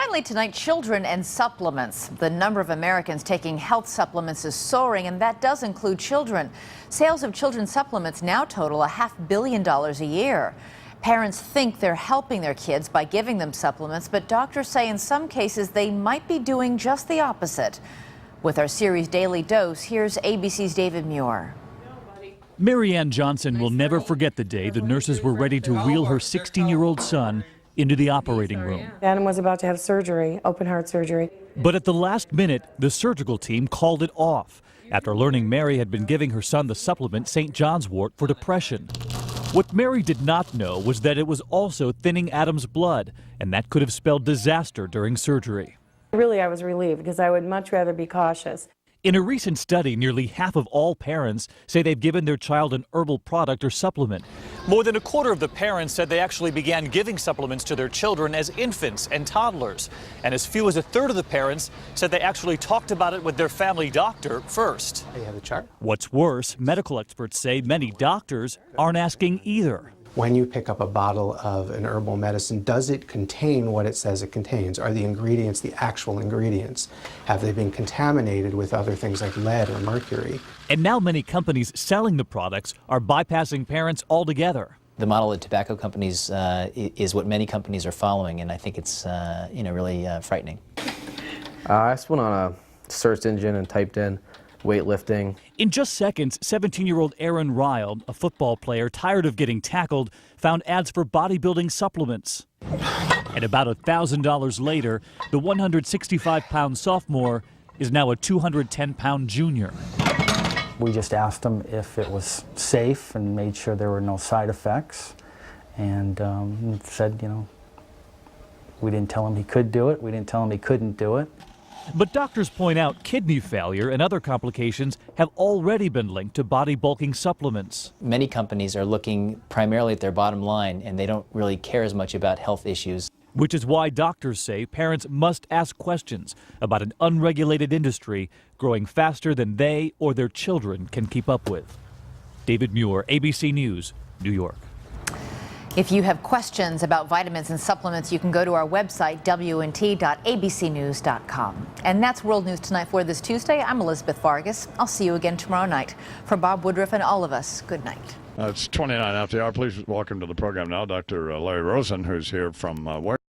finally tonight, children and supplements. The number of Americans taking health supplements is soaring, and that does include children. Sales of children's supplements now total $500 million a year. Parents think they're helping their kids by giving them supplements, but doctors say in some cases they might be doing just the opposite. With our series Daily Dose, here's ABC's David Muir. Marianne Johnson will never forget the day the nurses were ready to wheel her 16-year-old son into the operating room. Adam was about to have surgery, open heart surgery. But at the last minute, the surgical team called it off after learning Mary had been giving her son the supplement St. John's wort for depression. What Mary did not know was that it was also thinning Adam's blood, and that could have spelled disaster during surgery. Really, I was relieved because I would much rather be cautious. In a recent study, nearly half of all parents say they've given their child an herbal product or supplement. More than a quarter of the parents said they actually began giving supplements to their children as infants and toddlers. And as few as a third of the parents said they actually talked about it with their family doctor first. You have the chart? What's worse, medical experts say many doctors aren't asking either. When you pick up a bottle of an herbal medicine, does it contain what it says it contains? Are the ingredients the actual ingredients? Have they been contaminated with other things like lead or mercury? And now many companies selling the products are bypassing parents altogether. The model of tobacco companies is what many companies are following, and I think it's really frightening. I just went on a search engine and typed in weightlifting. In just seconds, 17-year-old Aaron Ryle, a football player tired of getting tackled, found ads for bodybuilding supplements. And about $1,000 later, the 165-pound sophomore is now a 210-pound junior. We just asked him if it was safe and made sure there were no side effects, and said, we didn't tell him he could do it, we didn't tell him he couldn't do it. But doctors point out kidney failure and other complications have already been linked to body bulking supplements. Many companies are looking primarily at their bottom line, and they don't really care as much about health issues. Which is why doctors say parents must ask questions about an unregulated industry growing faster than they or their children can keep up with. David Muir, ABC News, New York. If you have questions about vitamins and supplements, you can go to our website, wnt.abcnews.com. And that's World News Tonight for this Tuesday. I'm Elizabeth Vargas. I'll see you again tomorrow night. For Bob Woodruff and all of us, good night. It's 29 after the hour. Please welcome to the program now Dr. Larry Rosen, who's here from